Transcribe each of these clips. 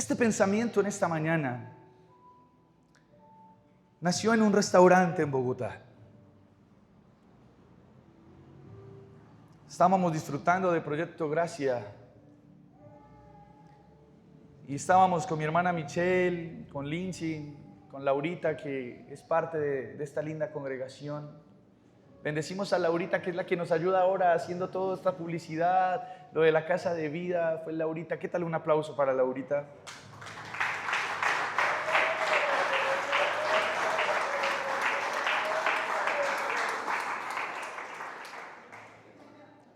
Este pensamiento en esta mañana nació en un restaurante en Bogotá. Estábamos disfrutando de Proyecto Gracia y estábamos con mi hermana Michelle, con Lindsay, con Laurita, que es parte de esta linda congregación. Bendecimos a Laurita, que es la que nos ayuda ahora haciendo toda esta publicidad, lo de la casa de vida, fue Laurita. ¿Qué tal un aplauso para Laurita?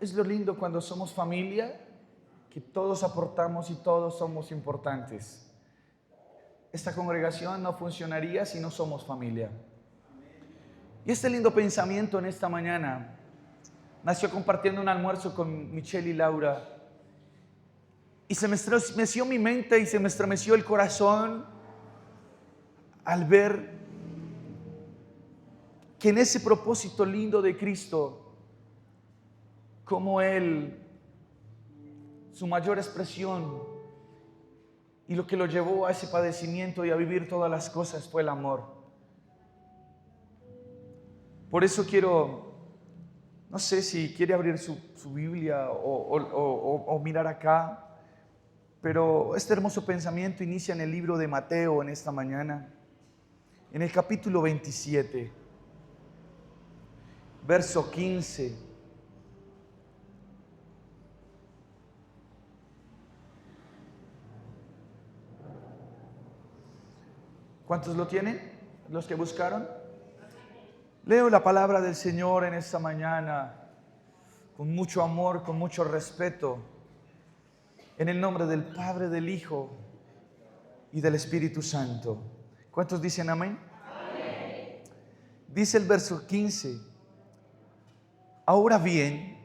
Es lo lindo cuando somos familia, que todos aportamos y todos somos importantes. Esta congregación no funcionaría si no somos familia. Y este lindo pensamiento en esta mañana nació compartiendo un almuerzo con Michelle y Laura. Y se me estremeció mi mente y se me estremeció el corazón al ver que en ese propósito lindo de Cristo, como Él, su mayor expresión y lo que lo llevó a ese padecimiento y a vivir todas las cosas fue el amor. Por eso quiero, no sé si quiere abrir su Biblia o mirar acá, pero este hermoso pensamiento inicia en el libro de Mateo en esta mañana, en el capítulo 27, verso 15. ¿Cuántos lo tienen? ¿Los que buscaron? Leo la palabra del Señor en esta mañana con mucho amor, con mucho respeto, en el nombre del Padre, del Hijo y del Espíritu Santo. ¿Cuántos dicen amén? Amén. Dice el verso 15: ahora bien,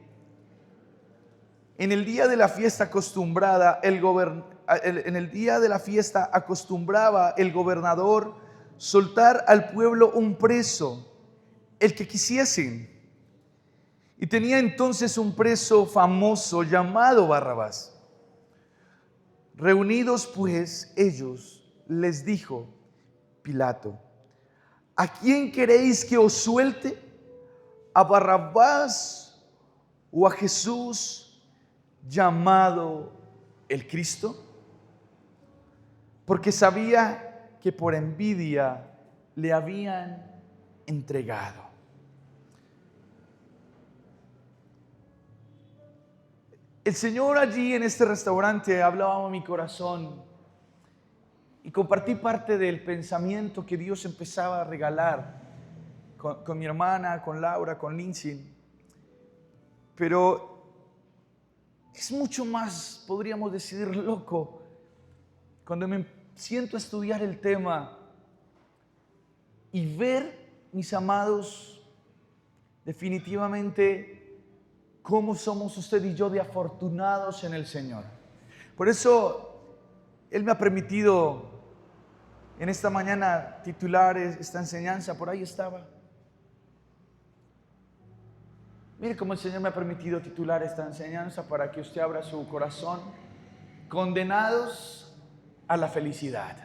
en el día de la fiesta acostumbraba el gobernador soltar al pueblo un preso, el que quisiesen. Y tenía entonces un preso famoso llamado Barrabás. Reunidos pues ellos, les dijo Pilato: ¿a quién queréis que os suelte? ¿A Barrabás o a Jesús llamado el Cristo? Porque sabía que por envidia le habían entregado. El Señor allí en este restaurante hablaba a mi corazón y compartí parte del pensamiento que Dios empezaba a regalar con mi hermana, con Laura, con Lindsay. Pero es mucho más, podríamos decir, loco cuando me siento a estudiar el tema y ver, mis amados, definitivamente cómo somos usted y yo de afortunados en el Señor. Por eso Él me ha permitido en esta mañana titular esta enseñanza. Por ahí estaba. Mire cómo el Señor me ha permitido titular esta enseñanza para que usted abra su corazón. Condenados a la felicidad.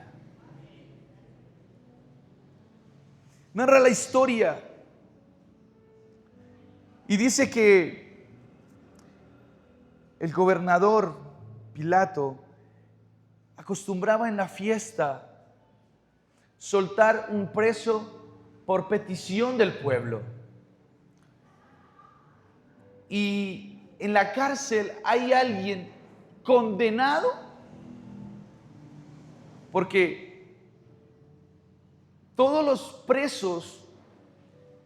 Narra la historia y dice que el gobernador Pilato acostumbraba en la fiesta soltar un preso por petición del pueblo. Y en la cárcel hay alguien condenado porque todos los presos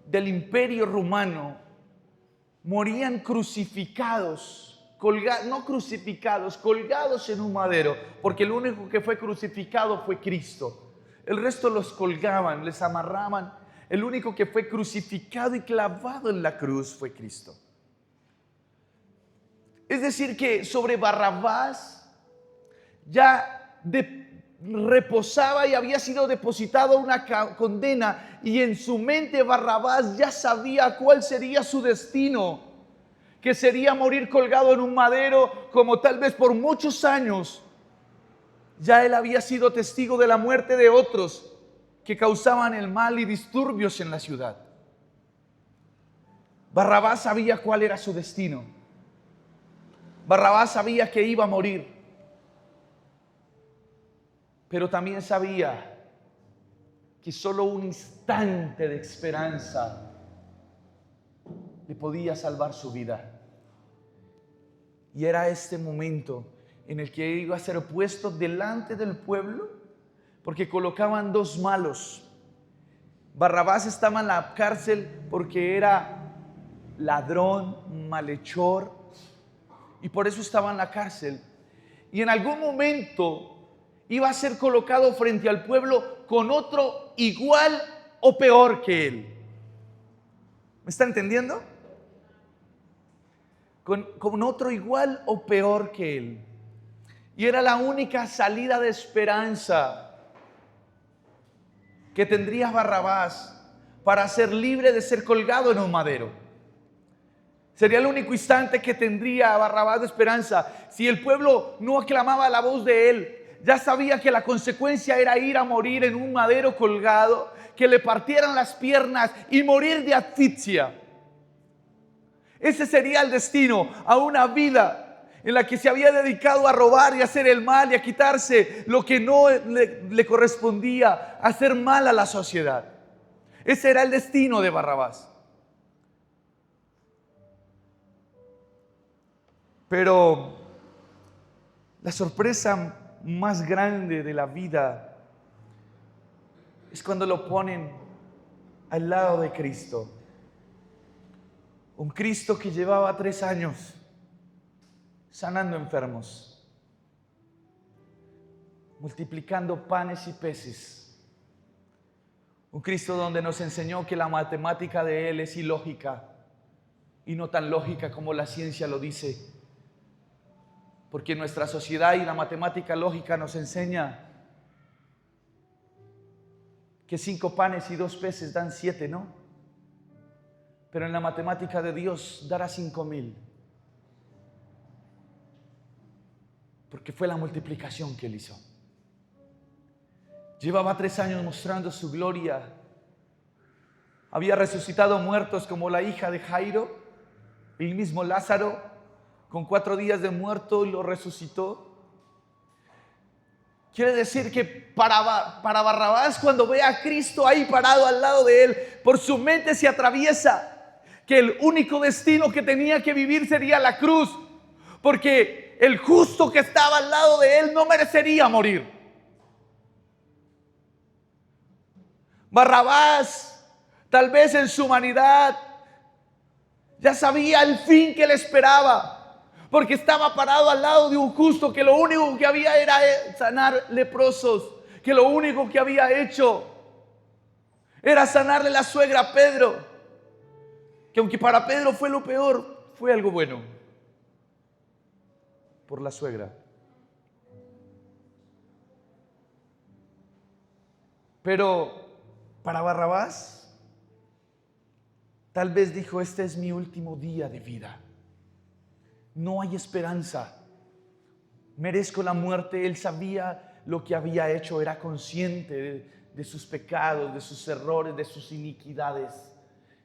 del Imperio Romano morían crucificados, colgados en un madero, porque el único que fue crucificado fue Cristo. El resto los colgaban, les amarraban. El único que fue crucificado y clavado en la cruz fue Cristo. Es decir, que sobre Barrabás ya reposaba y había sido depositada una condena, y en su mente Barrabás ya sabía cuál sería su destino, que sería morir colgado en un madero, como tal vez por muchos años. Ya él había sido testigo de la muerte de otros que causaban el mal y disturbios en la ciudad. Barrabás sabía cuál era su destino. Barrabás sabía que iba a morir. Pero también sabía que solo un instante de esperanza le podía salvar su vida. Y era este momento en el que iba a ser puesto delante del pueblo, porque colocaban dos malos. Barrabás estaba en la cárcel porque era ladrón, malhechor, y por eso estaba en la cárcel. Y en algún momento iba a ser colocado frente al pueblo con otro igual o peor que él. ¿Me está entendiendo? Con otro igual o peor que él. Y era la única salida de esperanza que tendría Barrabás para ser libre de ser colgado en un madero. Sería el único instante que tendría Barrabás de esperanza. Si el pueblo no aclamaba la voz de él, ya sabía que la consecuencia era ir a morir en un madero colgado, que le partieran las piernas y morir de asfixia. Ese sería el destino a una vida en la que se había dedicado a robar y a hacer el mal y a quitarse lo que no le correspondía, a hacer mal a la sociedad. Ese era el destino de Barrabás. Pero la sorpresa más grande de la vida es cuando lo ponen al lado de Cristo. Un Cristo que llevaba 3 años sanando enfermos, multiplicando panes y peces. Un Cristo donde nos enseñó que la matemática de Él es ilógica y no tan lógica como la ciencia lo dice. Porque nuestra sociedad y la matemática lógica nos enseña que 5 panes y 2 peces dan 7, ¿no? Pero en la matemática de Dios dará 5,000. Porque fue la multiplicación que Él hizo. Llevaba 3 años mostrando su gloria. Había resucitado muertos como la hija de Jairo, el mismo Lázaro, con 4 días de muerto y lo resucitó. Quiere decir que para Barrabás, cuando ve a Cristo ahí parado al lado de él, por su mente se atraviesa que el único destino que tenía que vivir sería la cruz, porque el justo que estaba al lado de él no merecería morir. Barrabás, tal vez en su humanidad, ya sabía el fin que le esperaba, porque estaba parado al lado de un justo que lo único que había era sanar leprosos, que lo único que había hecho era sanarle la suegra a Pedro, que aunque para Pedro fue lo peor, fue algo bueno por la suegra. Pero para Barrabás, tal vez dijo: este es mi último día de vida. No hay esperanza. Merezco la muerte. Él sabía lo que había hecho, era consciente de sus pecados, de sus errores, de sus iniquidades.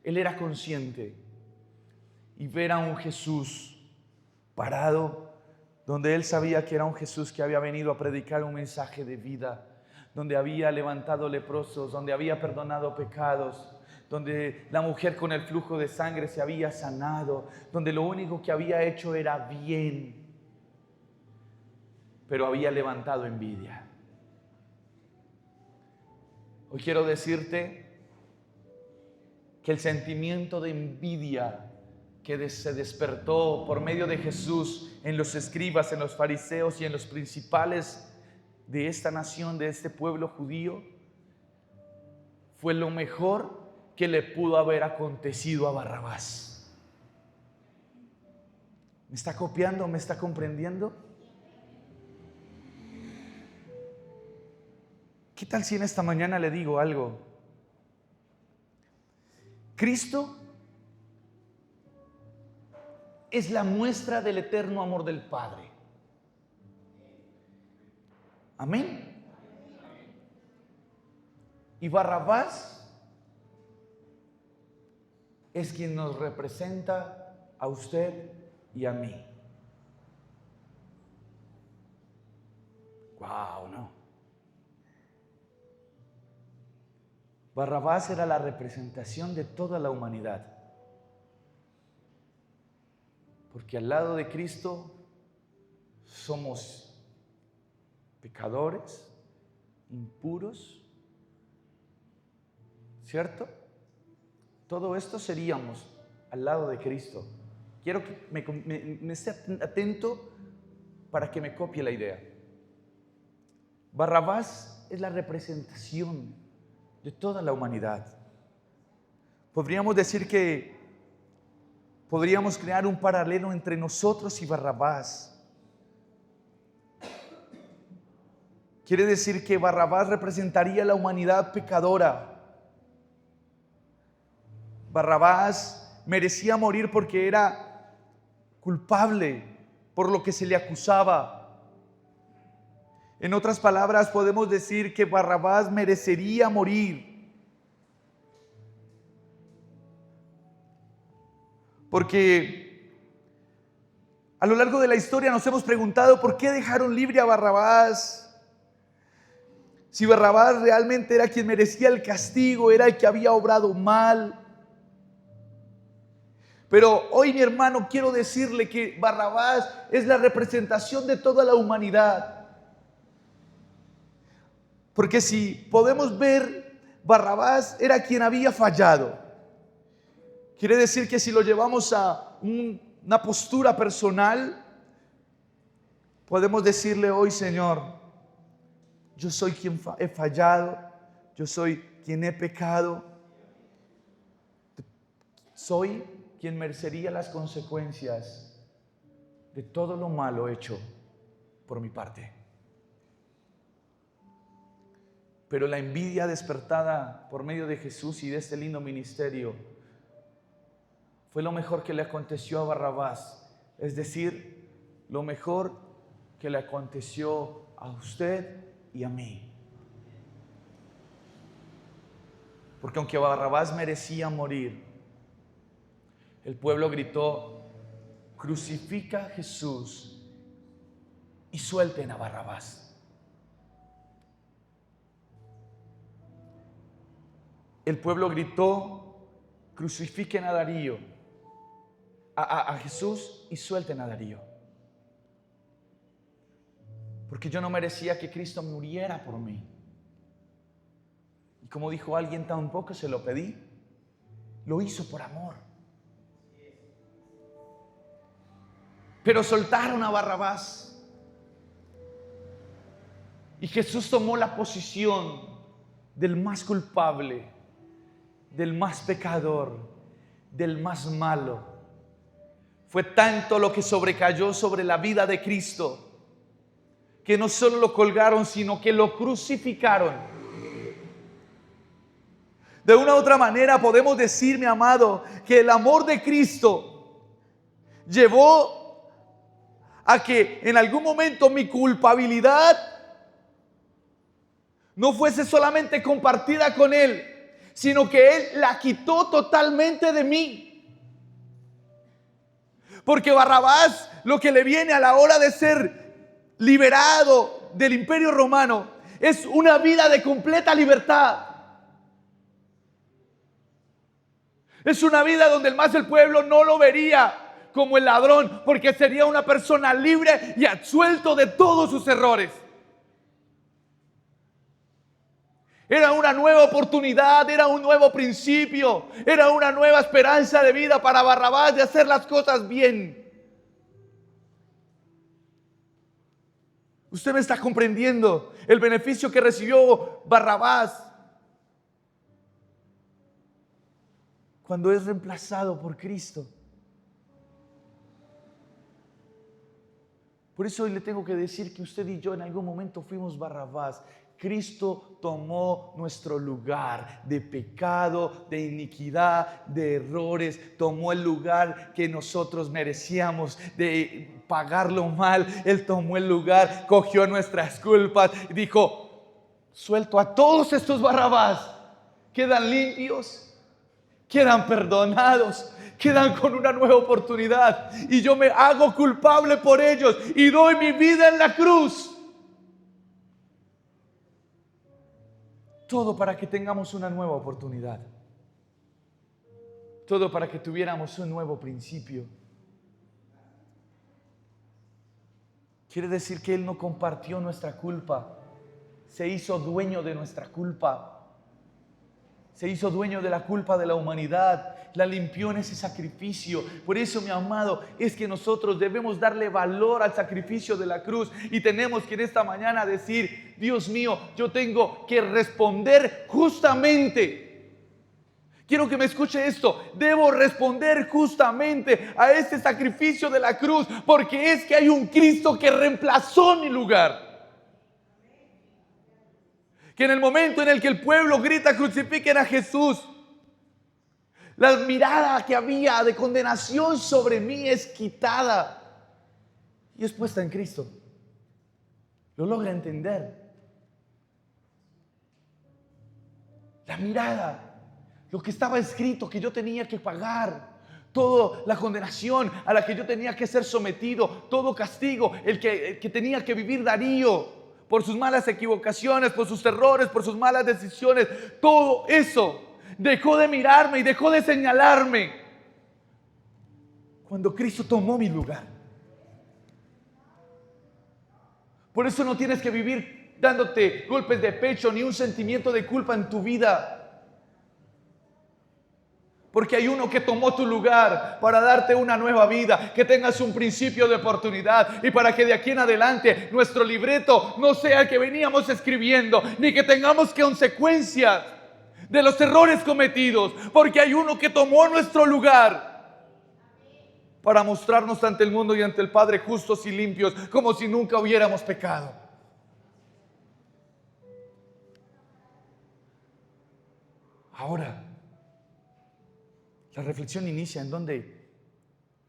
Él era consciente. Y ver a un Jesús parado, donde él sabía que era un Jesús que había venido a predicar un mensaje de vida, donde había levantado leprosos, donde había perdonado pecados, donde la mujer con el flujo de sangre se había sanado, donde lo único que había hecho era bien, pero había levantado envidia. Hoy quiero decirte que el sentimiento de envidia que se despertó por medio de Jesús en los escribas, en los fariseos y en los principales de esta nación, de este pueblo judío, fue lo mejor que le pudo haber acontecido a Barrabás. ¿Me está copiando? ¿Me está comprendiendo? ¿Qué tal si en esta mañana le digo algo? Cristo es la muestra del eterno amor del Padre. Amén. Y Barrabás es quien nos representa a usted y a mí. Wow, ¿no? Barrabás era la representación de toda la humanidad. Porque al lado de Cristo somos pecadores, impuros, ¿cierto? Todo esto seríamos al lado de Cristo. Quiero que me esté atento para que me copie la idea. Barrabás es la representación de toda la humanidad. Podríamos decir que podríamos crear un paralelo entre nosotros y Barrabás. Quiere decir que Barrabás representaría la humanidad pecadora. Barrabás merecía morir porque era culpable por lo que se le acusaba. En otras palabras, podemos decir que Barrabás merecería morir. Porque a lo largo de la historia nos hemos preguntado por qué dejaron libre a Barrabás. Si Barrabás realmente era quien merecía el castigo, era el que había obrado mal. Pero hoy, mi hermano, quiero decirle que Barrabás es la representación de toda la humanidad. Porque si podemos ver, Barrabás era quien había fallado. Quiere decir que si lo llevamos a una postura personal, podemos decirle hoy: Señor, yo soy quien he fallado, yo soy quien he pecado, soy quien merecería las consecuencias de todo lo malo hecho por mi parte. Pero la envidia despertada por medio de Jesús y de este lindo ministerio fue lo mejor que le aconteció a Barrabás, es decir, lo mejor que le aconteció a usted y a mí. Porque aunque Barrabás merecía morir, el pueblo gritó: crucifica a Jesús y suelten a Barrabás. El pueblo gritó: crucifiquen a Darío, a Jesús, y suelten a Darío. Porque yo no merecía que Cristo muriera por mí. Y como dijo alguien, tampoco se lo pedí, lo hizo por amor. Pero soltaron a Barrabás. Y Jesús tomó la posición del más culpable, del más pecador, del más malo. Fue tanto lo que sobrecayó sobre la vida de Cristo, que no solo lo colgaron, sino que lo crucificaron. De una u otra manera podemos decir, mi amado, que el amor de Cristo llevó a que en algún momento mi culpabilidad no fuese solamente compartida con Él, sino que Él la quitó totalmente de mí. Porque Barrabás, lo que le viene a la hora de ser liberado del Imperio Romano, es una vida de completa libertad. Es una vida donde el pueblo no lo vería como el ladrón, porque sería una persona libre y absuelto de todos sus errores. Era una nueva oportunidad, era un nuevo principio, era una nueva esperanza de vida para Barrabás de hacer las cosas bien. Usted me está comprendiendo el beneficio que recibió Barrabás cuando es reemplazado por Cristo. Por eso hoy le tengo que decir que usted y yo en algún momento fuimos Barrabás. Cristo tomó nuestro lugar de pecado, de iniquidad, de errores. Tomó el lugar que nosotros merecíamos de pagarlo mal. Él tomó el lugar, cogió nuestras culpas y dijo: suelto a todos estos Barrabás. Quedan limpios, quedan perdonados, quedan con una nueva oportunidad. Y yo me hago culpable por ellos y doy mi vida en la cruz. Todo para que tengamos una nueva oportunidad. Todo para que tuviéramos un nuevo principio. Quiere decir que Él no compartió nuestra culpa. Se hizo dueño de nuestra culpa. Se hizo dueño de la culpa de la humanidad. La limpió en ese sacrificio. Por eso, mi amado, es que nosotros debemos darle valor al sacrificio de la cruz. Y tenemos que en esta mañana decir: Dios mío, yo tengo que responder justamente. Quiero que me escuche esto. Debo responder justamente a este sacrificio de la cruz. Porque es que hay un Cristo que reemplazó mi lugar. Que en el momento en el que el pueblo grita: crucifiquen a Jesús, la mirada que había de condenación sobre mí es quitada y es puesta en Cristo. Lo logra entender. La mirada, lo que estaba escrito que yo tenía que pagar, toda la condenación a la que yo tenía que ser sometido, todo castigo, el que tenía que vivir Darío, por sus malas equivocaciones, por sus errores, por sus malas decisiones. Todo eso dejó de mirarme y dejó de señalarme cuando Cristo tomó mi lugar. Por eso no tienes que vivir dándote golpes de pecho ni un sentimiento de culpa en tu vida. Porque hay uno que tomó tu lugar para darte una nueva vida, que tengas un principio de oportunidad y para que de aquí en adelante nuestro libreto no sea el que veníamos escribiendo, ni que tengamos consecuencias de los errores cometidos, porque hay uno que tomó nuestro lugar para mostrarnos ante el mundo y ante el Padre justos y limpios, como si nunca hubiéramos pecado. Ahora, la reflexión inicia en dónde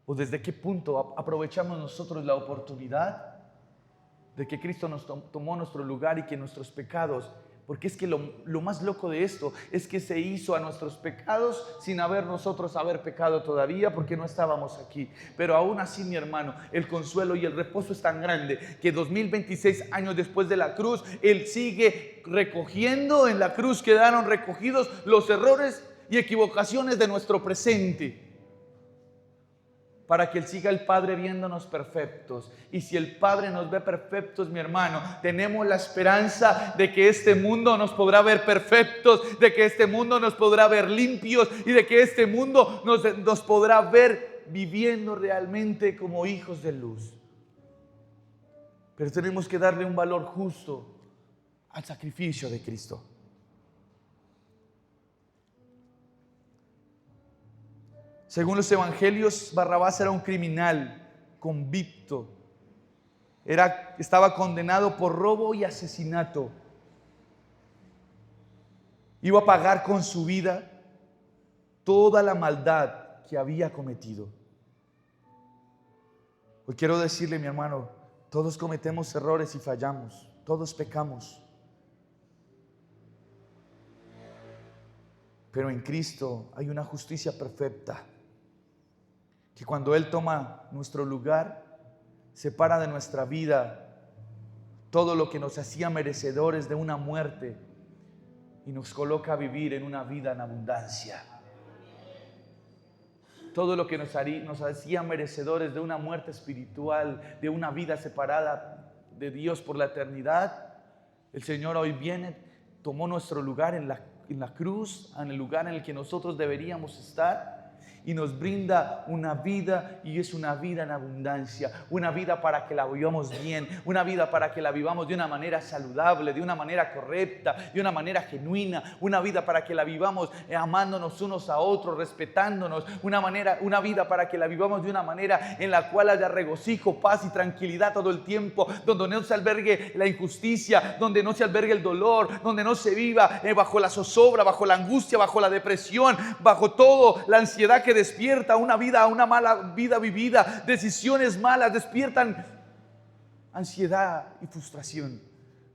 o desde qué punto aprovechamos nosotros la oportunidad de que Cristo nos tomó nuestro lugar y que nuestros pecados, porque es que lo más loco de esto es que se hizo a nuestros pecados sin haber pecado todavía, porque no estábamos aquí. Pero aún así, mi hermano, el consuelo y el reposo es tan grande que 2026 años después de la cruz, Él sigue recogiendo. En la cruz quedaron recogidos los errores y equivocaciones de nuestro presente, para que Él siga el Padre viéndonos perfectos. Y si el Padre nos ve perfectos, mi hermano, tenemos la esperanza de que este mundo nos podrá ver perfectos, de que este mundo nos podrá ver limpios y de que este mundo nos podrá ver viviendo realmente como hijos de luz. Pero tenemos que darle un valor justo al sacrificio de Cristo. Según los evangelios, Barrabás era un criminal convicto. Estaba condenado por robo y asesinato. Iba a pagar con su vida toda la maldad que había cometido. Hoy quiero decirle, mi hermano, todos cometemos errores y fallamos. Todos pecamos. Pero en Cristo hay una justicia perfecta, que cuando Él toma nuestro lugar, separa de nuestra vida todo lo que nos hacía merecedores de una muerte y nos coloca a vivir en una vida en abundancia. Todo lo que nos hacía merecedores de una muerte espiritual, de una vida separada de Dios por la eternidad, el Señor hoy viene, tomó nuestro lugar en la cruz, en el lugar en el que nosotros deberíamos estar, y nos brinda una vida, y es una vida en abundancia, una vida para que la vivamos bien, una vida para que la vivamos de una manera saludable, de una manera correcta, de una manera genuina, una vida para que la vivamos amándonos unos a otros, respetándonos, una vida para que la vivamos de una manera en la cual haya regocijo, paz y tranquilidad todo el tiempo, donde no se albergue la injusticia, donde no se albergue el dolor, donde no se viva bajo la zozobra, bajo la angustia, bajo la depresión, bajo todo la ansiedad que despierta una mala vida vivida, decisiones malas despiertan ansiedad y frustración.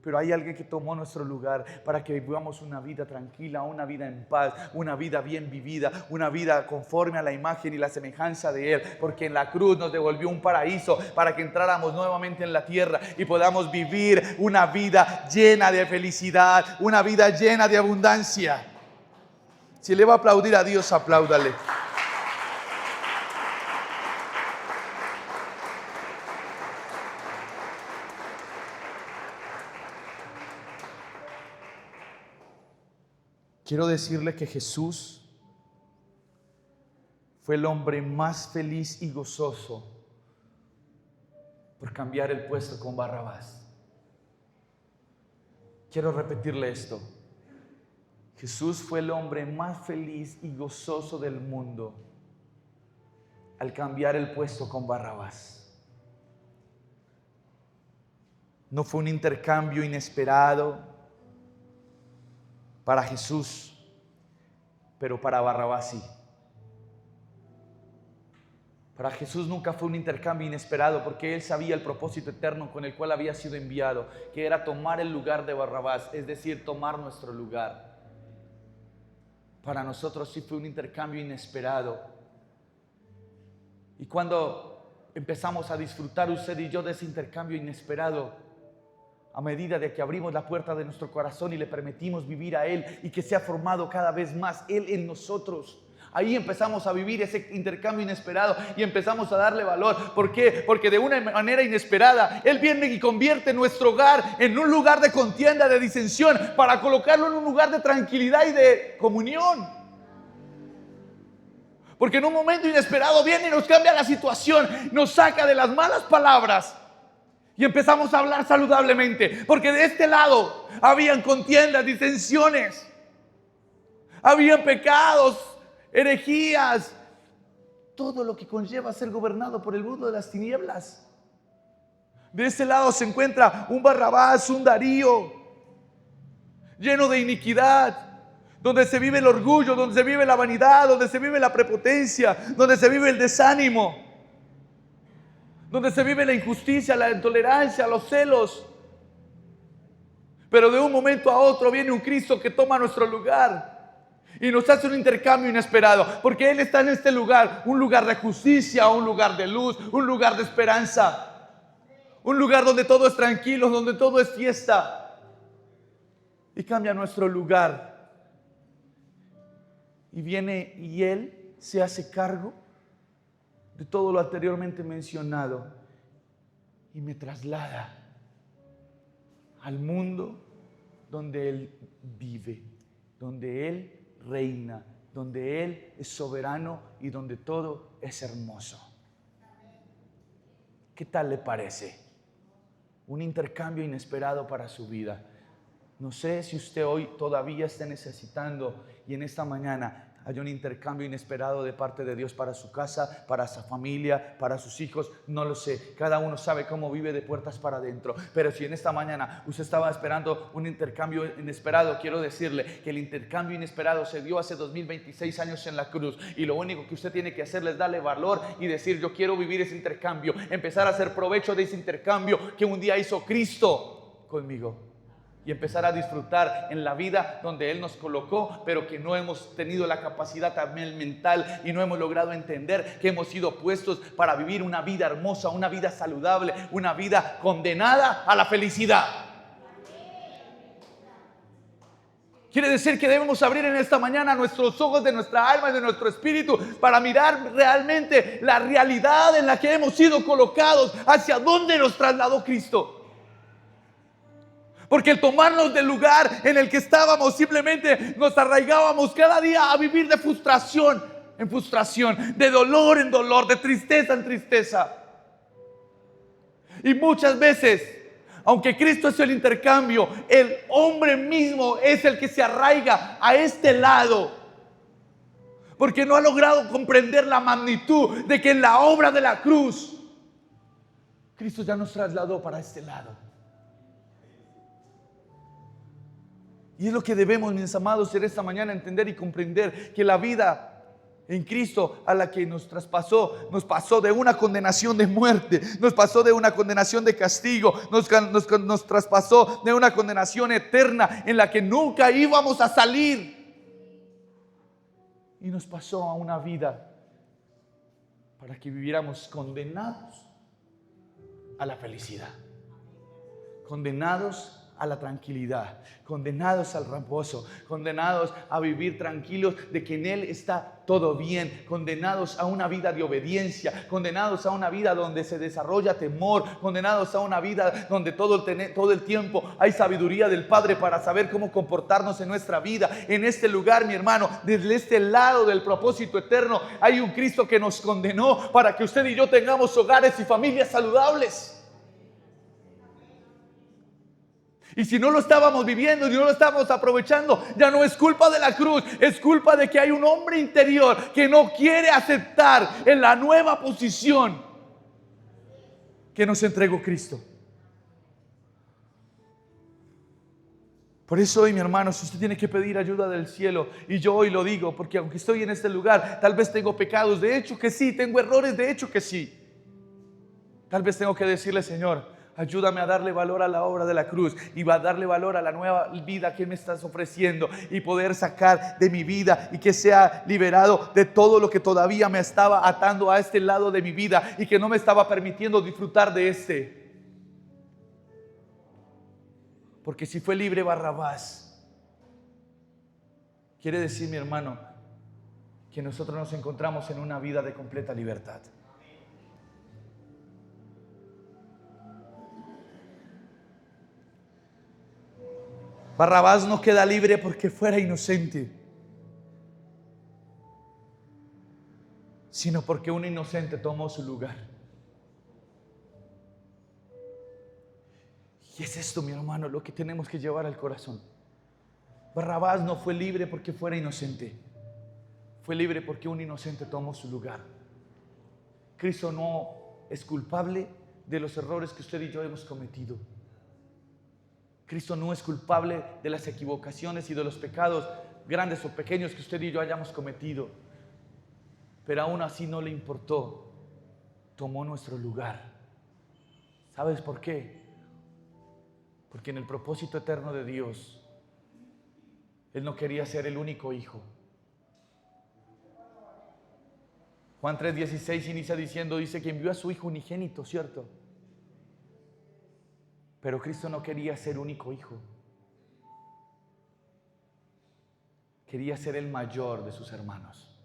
Pero hay alguien que tomó nuestro lugar para que vivamos una vida tranquila, una vida en paz, una vida bien vivida, una vida conforme a la imagen y la semejanza de Él, porque en la cruz nos devolvió un paraíso para que entráramos nuevamente en la tierra y podamos vivir una vida llena de felicidad, una vida llena de abundancia. Si le va a aplaudir a Dios, apláudale. Quiero decirle que Jesús fue el hombre más feliz y gozoso por cambiar el puesto con Barrabás. Quiero repetirle esto. Jesús fue el hombre más feliz y gozoso del mundo al cambiar el puesto con Barrabás. No fue un intercambio inesperado para Jesús, pero para Barrabás sí. Para Jesús nunca fue un intercambio inesperado, porque Él sabía el propósito eterno con el cual había sido enviado, que era tomar el lugar de Barrabás, es decir, tomar nuestro lugar. Para nosotros sí fue un intercambio inesperado. Y cuando empezamos a disfrutar usted y yo de ese intercambio inesperado, a medida de que abrimos la puerta de nuestro corazón y le permitimos vivir a Él y que sea formado cada vez más Él en nosotros, ahí empezamos a vivir ese intercambio inesperado y empezamos a darle valor. ¿Por qué? Porque de una manera inesperada Él viene y convierte nuestro hogar en un lugar de contienda, de disensión, para colocarlo en un lugar de tranquilidad y de comunión. Porque en un momento inesperado viene y nos cambia la situación, nos saca de las malas palabras y empezamos a hablar saludablemente, porque de este lado habían contiendas, disensiones, habían pecados, herejías, todo lo que conlleva ser gobernado por el mundo de las tinieblas. De este lado se encuentra un Barrabás, un Darío, lleno de iniquidad, donde se vive el orgullo, donde se vive la vanidad, donde se vive la prepotencia, donde se vive el desánimo, donde se vive la injusticia, la intolerancia, los celos. Pero de un momento a otro viene un Cristo que toma nuestro lugar y nos hace un intercambio inesperado, porque Él está en este lugar, un lugar de justicia, un lugar de luz, un lugar de esperanza, un lugar donde todo es tranquilo, donde todo es fiesta, y cambia nuestro lugar. Y viene y Él se hace cargo de todo lo anteriormente mencionado y me traslada al mundo donde Él vive, donde Él reina, donde Él es soberano y donde todo es hermoso. ¿Qué tal le parece? Un intercambio inesperado para su vida. No sé si usted hoy todavía está necesitando y en esta mañana hay un intercambio inesperado de parte de Dios para su casa, para su familia, para sus hijos. No lo sé. Cada uno sabe cómo vive de puertas para adentro. Pero si en esta mañana usted estaba esperando un intercambio inesperado, quiero decirle que el intercambio inesperado se dio hace 2026 años en la cruz. Y lo único que usted tiene que hacer es darle valor y decir: yo quiero vivir ese intercambio. Empezar a hacer provecho de ese intercambio que un día hizo Cristo conmigo. Y empezar a disfrutar en la vida donde Él nos colocó, pero que no hemos tenido la capacidad también mental y no hemos logrado entender que hemos sido puestos para vivir una vida hermosa, una vida saludable, una vida condenada a la felicidad. Quiere decir que debemos abrir en esta mañana nuestros ojos de nuestra alma y de nuestro espíritu para mirar realmente la realidad en la que hemos sido colocados, hacia dónde nos trasladó Cristo. Porque el tomarnos del lugar en el que estábamos, simplemente nos arraigábamos cada día a vivir de frustración, en frustración, de dolor en dolor, de tristeza en tristeza. Y muchas veces, aunque Cristo es el intercambio, el hombre mismo es el que se arraiga a este lado, porque no ha logrado comprender la magnitud de que en la obra de la cruz, Cristo ya nos trasladó para este lado. Y es lo que debemos, mis amados, en esta mañana entender y comprender, que la vida en Cristo a la que nos traspasó, nos pasó de una condenación de muerte, nos pasó de una condenación de castigo, nos traspasó de una condenación eterna en la que nunca íbamos a salir, y nos pasó a una vida para que viviéramos condenados a la felicidad, condenados a la tranquilidad, condenados al reposo, condenados a vivir tranquilos de que en Él está todo bien, condenados a una vida de obediencia, condenados a una vida donde se desarrolla temor, condenados a una vida donde todo el tiempo hay sabiduría del Padre para saber cómo comportarnos en nuestra vida. En este lugar, mi hermano, desde este lado del propósito eterno, hay un Cristo que nos condenó para que usted y yo tengamos hogares y familias saludables. Y si no lo estábamos viviendo, si no lo estábamos aprovechando, ya no es culpa de la cruz, es culpa de que hay un hombre interior que no quiere aceptar en la nueva posición que nos entregó Cristo. Por eso hoy, mi hermano, si usted tiene que pedir ayuda del cielo, y yo hoy lo digo, porque aunque estoy en este lugar, tal vez tengo pecados, de hecho que sí, tengo errores, de hecho que sí. Tal vez tengo que decirle: Señor, ayúdame a darle valor a la obra de la cruz y va a darle valor a la nueva vida que me estás ofreciendo, y poder sacar de mi vida y que sea liberado de todo lo que todavía me estaba atando a este lado de mi vida y que no me estaba permitiendo disfrutar de este. Porque si fue libre Barrabás, quiere decir, mi hermano, que nosotros nos encontramos en una vida de completa libertad. Barrabás no queda libre porque fuera inocente, sino porque un inocente tomó su lugar. Y es esto, mi hermano, lo que tenemos que llevar al corazón. Barrabás no fue libre porque fuera inocente, fue libre porque un inocente tomó su lugar. Cristo no es culpable de los errores que usted y yo hemos cometido. Cristo no es culpable de las equivocaciones y de los pecados grandes o pequeños que usted y yo hayamos cometido. Pero aún así no le importó. Tomó nuestro lugar. ¿Sabes por qué? Porque en el propósito eterno de Dios, Él no quería ser el único hijo. Juan 3:16 inicia diciendo, dice que envió a su hijo unigénito, ¿cierto? Pero Cristo no quería ser único hijo. Quería ser el mayor de sus hermanos.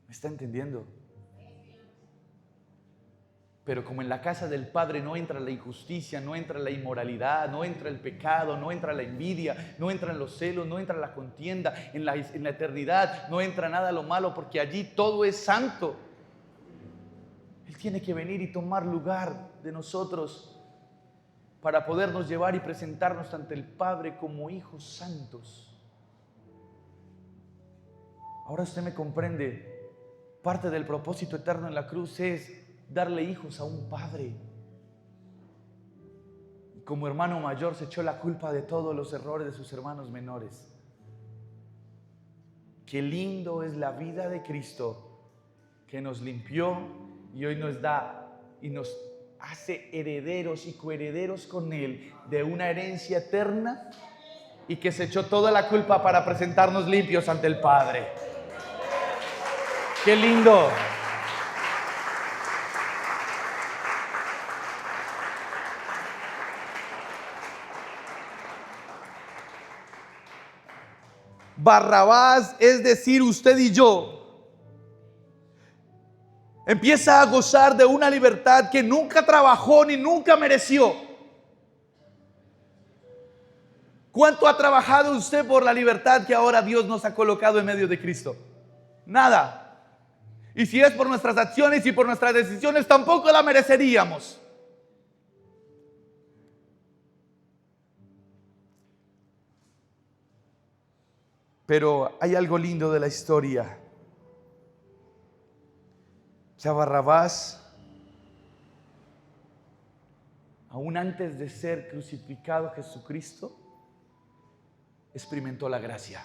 ¿Me está entendiendo? Pero como en la casa del Padre no entra la injusticia, no entra la inmoralidad, no entra el pecado, no entra la envidia, no entran los celos, no entra la contienda, en la eternidad no entra nada lo malo, porque allí todo es santo. Él tiene que venir y tomar lugar de nosotros para podernos llevar y presentarnos ante el Padre como hijos santos. Ahora usted me comprende. Parte del propósito eterno en la cruz es darle hijos a un Padre. Y como hermano mayor se echó la culpa de todos los errores de sus hermanos menores. Qué lindo es la vida de Cristo, que nos limpió y hoy nos da y nos hace herederos y coherederos con Él de una herencia eterna, y que se echó toda la culpa para presentarnos limpios ante el Padre. ¡Qué lindo! Barrabás, es decir, usted y yo, empieza a gozar de una libertad que nunca trabajó ni nunca mereció. ¿Cuánto ha trabajado usted por la libertad que ahora Dios nos ha colocado en medio de Cristo? Nada. Y si es por nuestras acciones y por nuestras decisiones, tampoco la mereceríamos. Pero hay algo lindo de la historia. Que a Barrabás, aún antes de ser crucificado Jesucristo, experimentó la gracia.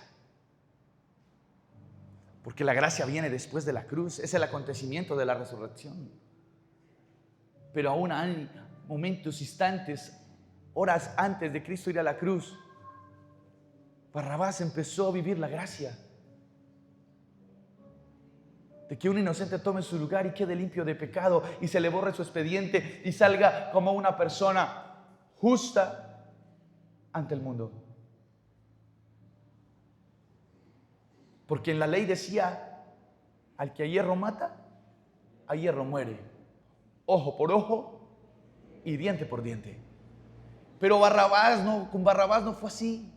Porque la gracia viene después de la cruz, es el acontecimiento de la resurrección. Pero aún hay momentos, instantes, horas antes de Cristo ir a la cruz, Barrabás empezó a vivir la gracia. De que un inocente tome su lugar y quede limpio de pecado y se le borre su expediente y salga como una persona justa ante el mundo. Porque en la ley decía, al que a hierro mata, a hierro muere. Ojo por ojo y diente por diente. Pero con Barrabás no fue así.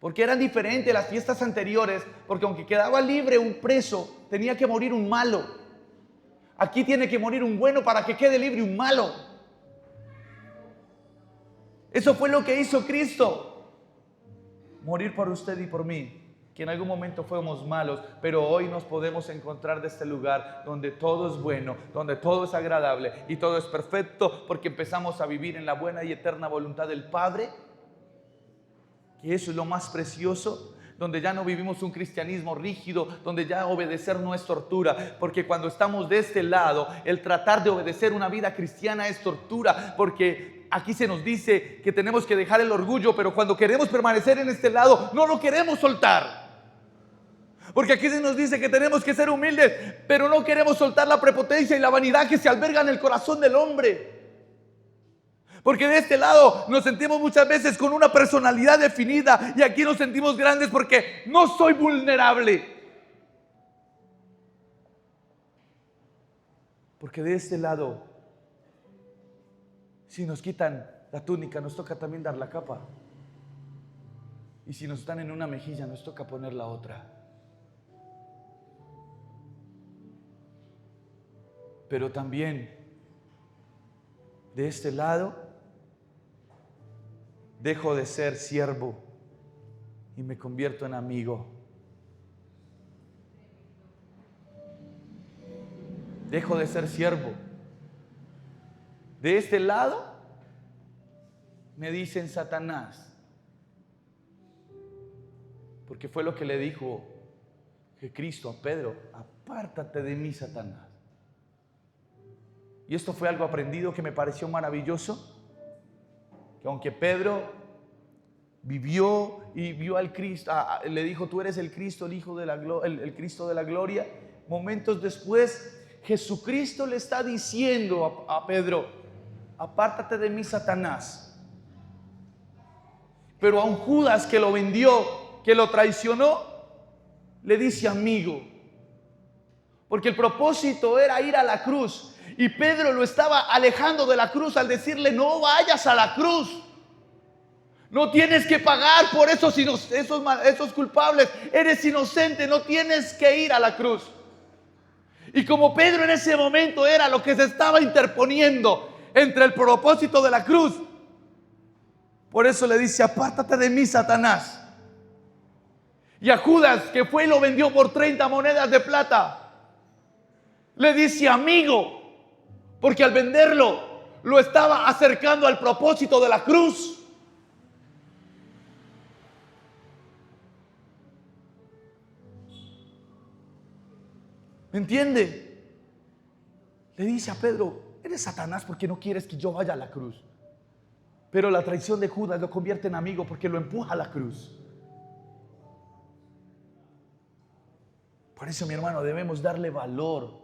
Porque eran diferentes las fiestas anteriores, porque aunque quedaba libre un preso, tenía que morir un malo. Aquí tiene que morir un bueno para que quede libre un malo. Eso fue lo que hizo Cristo. Morir por usted y por mí, que en algún momento fuimos malos, pero hoy nos podemos encontrar de este lugar donde todo es bueno, donde todo es agradable y todo es perfecto, porque empezamos a vivir en la buena y eterna voluntad del Padre, que eso es lo más precioso, donde ya no vivimos un cristianismo rígido, donde ya obedecer no es tortura, porque cuando estamos de este lado, el tratar de obedecer una vida cristiana es tortura, porque aquí se nos dice que tenemos que dejar el orgullo, pero cuando queremos permanecer en este lado, no lo queremos soltar. Porque aquí se nos dice que tenemos que ser humildes, pero no queremos soltar la prepotencia y la vanidad que se alberga en el corazón del hombre. Porque de este lado nos sentimos muchas veces con una personalidad definida y aquí nos sentimos grandes porque no soy vulnerable. Porque de este lado, si nos quitan la túnica, nos toca también dar la capa. Y si nos están en una mejilla, nos toca poner la otra. Pero también, de este lado, dejo de ser siervo y me convierto en amigo. Dejo de ser siervo. De este lado me dicen Satanás, porque fue lo que le dijo Cristo a Pedro: apártate de mí, Satanás. Y esto fue algo aprendido que me pareció maravilloso, que aunque Pedro vivió y vio al Cristo, le dijo: tú eres el Cristo, el Hijo de el Cristo de la gloria, momentos después Jesucristo le está diciendo a Pedro: apártate de mí, Satanás. Pero a un Judas que lo vendió, que lo traicionó, le dice amigo, porque el propósito era ir a la cruz. Y Pedro lo estaba alejando de la cruz al decirle: no vayas a la cruz. No tienes que pagar por esos culpables. Eres inocente, no tienes que ir a la cruz. Y como Pedro en ese momento era lo que se estaba interponiendo entre el propósito de la cruz, por eso le dice: apártate de mí, Satanás. Y a Judas, que fue y lo vendió por 30 monedas de plata, le dice amigo, porque al venderlo lo estaba acercando al propósito de la cruz. ¿Me entiende? Le dice a Pedro: eres Satanás porque no quieres que yo vaya a la cruz. Pero la traición de Judas lo convierte en amigo porque lo empuja a la cruz. Por eso, mi hermano, debemos darle valor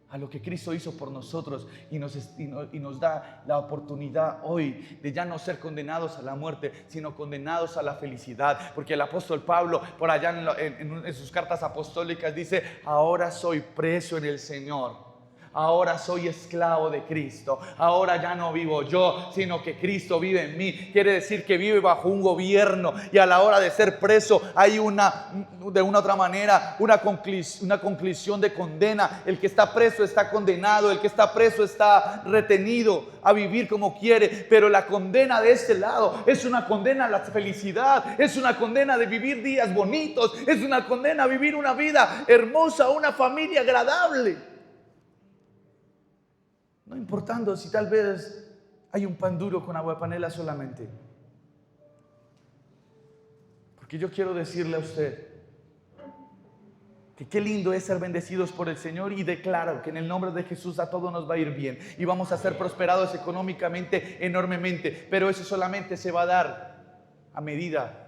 a lo que Cristo hizo por nosotros y nos da la oportunidad hoy de ya no ser condenados a la muerte, sino condenados a la felicidad. Porque el apóstol Pablo, por allá en sus cartas apostólicas, dice: ahora soy preso en el Señor. Ahora soy esclavo de Cristo. Ahora ya no vivo yo, sino que Cristo vive en mí. Quiere decir que vive bajo un gobierno, y a la hora de ser preso hay de una otra manera, una conclusión de condena. El que está preso está condenado, el que está preso está retenido a vivir como quiere, pero la condena de este lado es una condena a la felicidad, es una condena de vivir días bonitos, es una condena a vivir una vida hermosa, una familia agradable. No importando si tal vez hay un pan duro con agua de panela solamente. Porque yo quiero decirle a usted que qué lindo es ser bendecidos por el Señor, y declaro que en el nombre de Jesús a todos nos va a ir bien y vamos a ser prosperados económicamente enormemente, pero eso solamente se va a dar a medida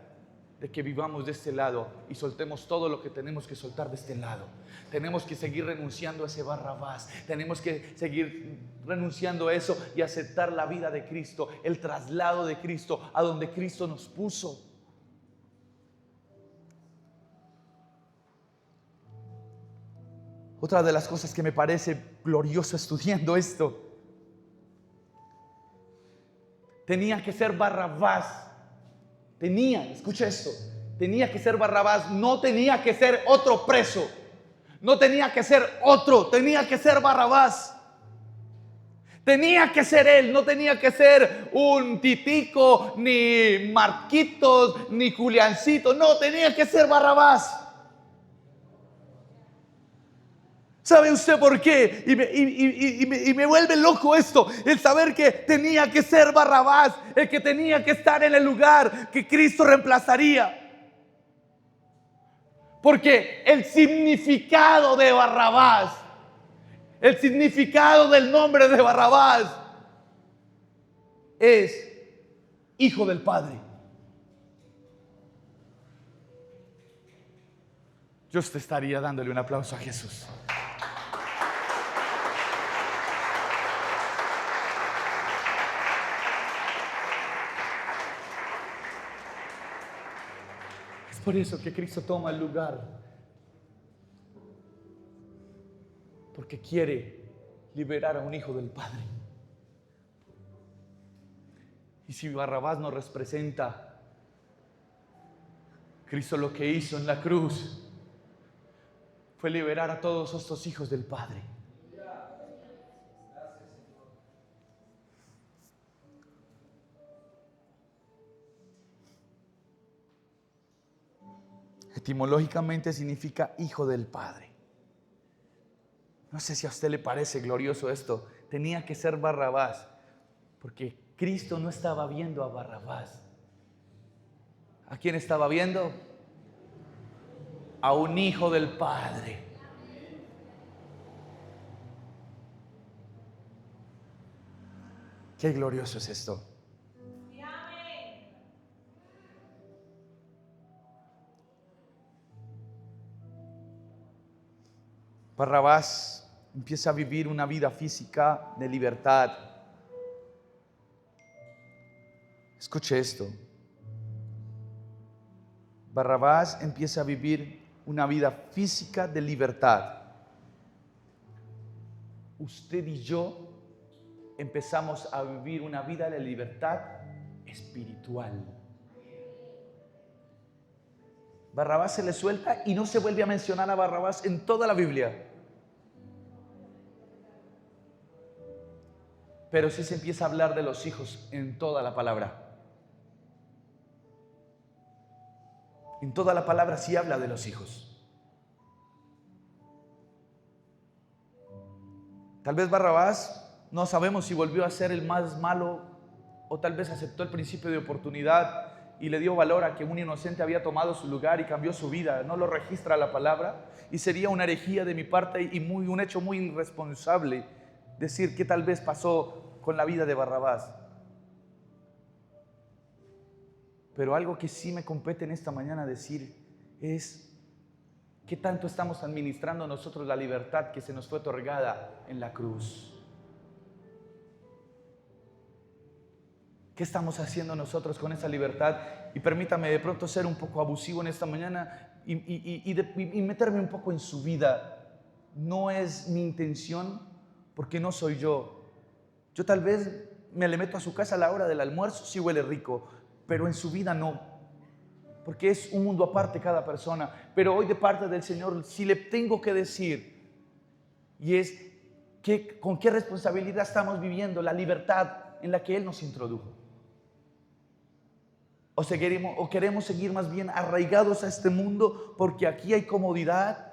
de que vivamos de este lado y soltemos todo lo que tenemos que soltar de este lado. Tenemos que seguir renunciando a ese Barrabás, tenemos que seguir renunciando a eso y aceptar la vida de Cristo, el traslado de Cristo a donde Cristo nos puso. Otra de las cosas que me parece glorioso estudiando esto, tenía que ser Barrabás. Escucha esto, tenía que ser Barrabás, no tenía que ser otro preso, no tenía que ser otro, tenía que ser Barrabás. Tenía que ser él, no tenía que ser un Titico, ni Marquitos, ni Juliancito, no, tenía que ser Barrabás. ¿Sabe usted por qué? Y me vuelve loco esto, el saber que tenía que ser Barrabás, el que tenía que estar en el lugar que Cristo reemplazaría. Porque el significado de Barrabás, el significado del nombre de Barrabás es hijo del Padre. Yo te estaría dándole un aplauso a Jesús. Por eso que Cristo toma el lugar, porque quiere liberar a un hijo del Padre. Y si Barrabás nos representa, Cristo lo que hizo en la cruz fue liberar a todos estos hijos del Padre. Etimológicamente significa hijo del Padre. No sé si a usted le parece glorioso esto. Tenía que ser Barrabás, porque Cristo no estaba viendo a Barrabás. ¿A quién estaba viendo? A un hijo del Padre. Qué glorioso es esto. Barrabás empieza a vivir una vida física de libertad. Escuche esto. Barrabás empieza a vivir una vida física de libertad. Usted y yo empezamos a vivir una vida de libertad espiritual. Barrabás se le suelta y no se vuelve a mencionar a Barrabás en toda la Biblia. Pero sí se empieza a hablar de los hijos en toda la palabra. En toda la palabra sí habla de los hijos. Tal vez Barrabás, no sabemos si volvió a ser el más malo o tal vez aceptó el principio de oportunidad y le dio valor a que un inocente había tomado su lugar y cambió su vida. No lo registra la palabra y sería una herejía de mi parte y un hecho muy irresponsable decir qué tal vez pasó con la vida de Barrabás. Pero algo que sí me compete en esta mañana decir es qué tanto estamos administrando nosotros la libertad que se nos fue otorgada en la cruz. ¿Qué estamos haciendo nosotros con esa libertad? Y permítame de pronto ser un poco abusivo en esta mañana y meterme un poco en su vida. No es mi intención, porque no soy yo. Yo tal vez me le meto a su casa a la hora del almuerzo, sí huele rico, pero en su vida no, porque es un mundo aparte cada persona. Pero hoy de parte del Señor sí le tengo que decir, y es con qué responsabilidad estamos viviendo la libertad en la que Él nos introdujo. O queremos seguir más bien arraigados a este mundo porque aquí hay comodidad,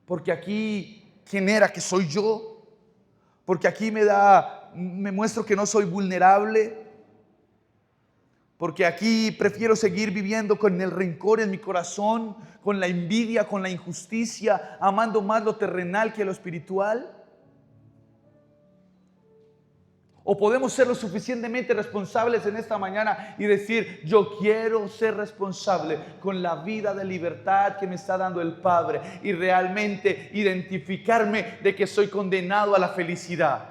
porque aquí genera que soy yo, porque aquí me muestro que no soy vulnerable, porque aquí prefiero seguir viviendo con el rencor en mi corazón, con la envidia, con la injusticia, amando más lo terrenal que lo espiritual. O podemos ser lo suficientemente responsables en esta mañana y decir, yo quiero ser responsable con la vida de libertad que me está dando el Padre y realmente identificarme de que soy condenado a la felicidad,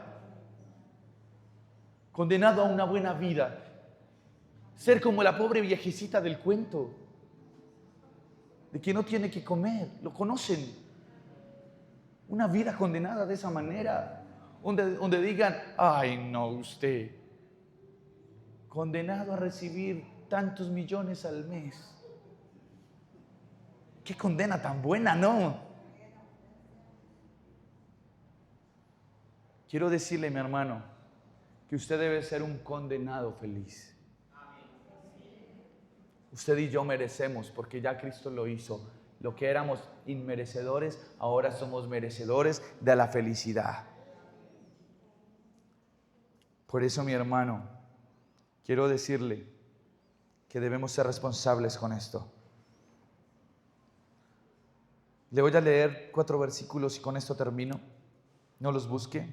condenado a una buena vida. Ser como la pobre viejecita del cuento, de que no tiene que comer, lo conocen. Una vida condenada de esa manera. Donde digan, ay no, usted, condenado a recibir tantos millones al mes. Qué condena tan buena, ¿no? Quiero decirle, mi hermano, que usted debe ser un condenado feliz. Usted y yo merecemos, porque ya Cristo lo hizo. Lo que éramos inmerecedores, ahora somos merecedores de la felicidad. Por eso, mi hermano, quiero decirle que debemos ser responsables con esto. Le voy a leer 4 versículos y con esto termino. No los busque.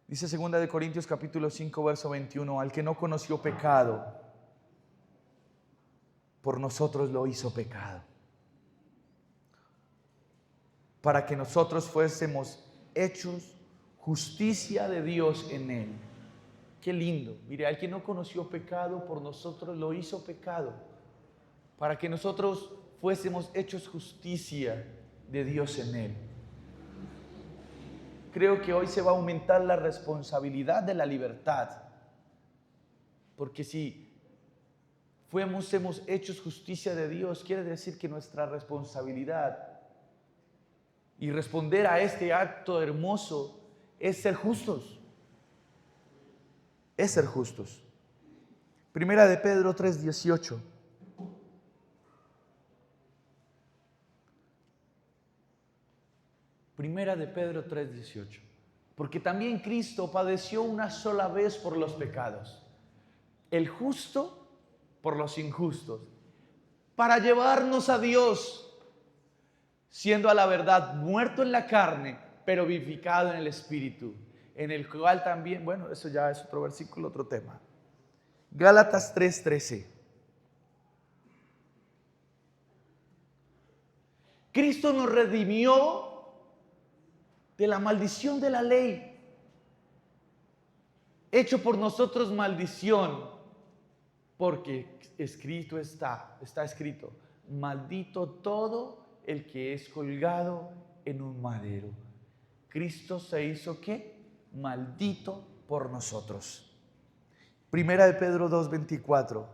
Dice 2 Corintios capítulo 5, verso 21, al que no conoció pecado, por nosotros lo hizo pecado, para que nosotros fuésemos hechos justicia de Dios en Él. Qué lindo. Mire, al que no conoció pecado, por nosotros lo hizo pecado, para que nosotros fuésemos hechos justicia de Dios en Él. Creo que hoy se va a aumentar la responsabilidad de la libertad, porque si hemos hechos justicia de Dios, quiere decir que nuestra responsabilidad y responder a este acto hermoso es ser justos. Es ser justos. Primera de Pedro 3:18. Primera de Pedro 3:18. Porque también Cristo padeció una sola vez por los pecados, el justo por los injustos, para llevarnos a Dios, siendo a la verdad muerto en la carne, pero vivificado en el Espíritu, en el cual también, bueno, eso ya es otro versículo, otro tema. Gálatas 3:13. Cristo nos redimió de la maldición de la ley, hecho por nosotros maldición, porque escrito está escrito, maldito todo el que es colgado en un madero. Cristo se hizo ¿qué? Maldito por nosotros. Primera de Pedro 2:24.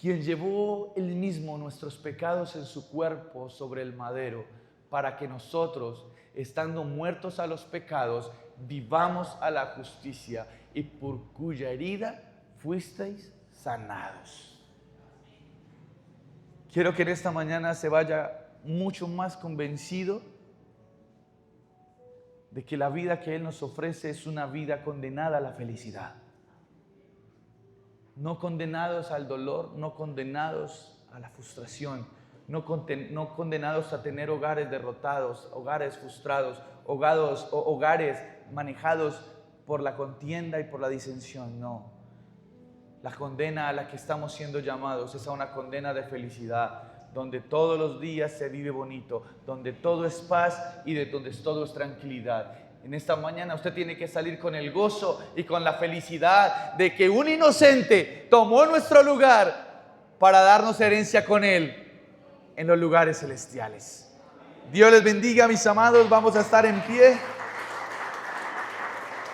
Quien llevó él mismo nuestros pecados en su cuerpo sobre el madero, para que nosotros, estando muertos a los pecados, vivamos a la justicia, y por cuya herida fuisteis sanados. Quiero que en esta mañana se vaya mucho más convencido de que la vida que Él nos ofrece es una vida condenada a la felicidad. No condenados al dolor, no condenados a la frustración, no condenados a tener hogares derrotados, hogares frustrados, hogares manejados por la contienda y por la disensión. No. La condena a la que estamos siendo llamados es a una condena de felicidad, donde todos los días se vive bonito, donde todo es paz y donde todo es tranquilidad. En esta mañana usted tiene que salir con el gozo y con la felicidad de que un inocente tomó nuestro lugar para darnos herencia con Él en los lugares celestiales. Dios les bendiga, mis amados. Vamos a estar en pie.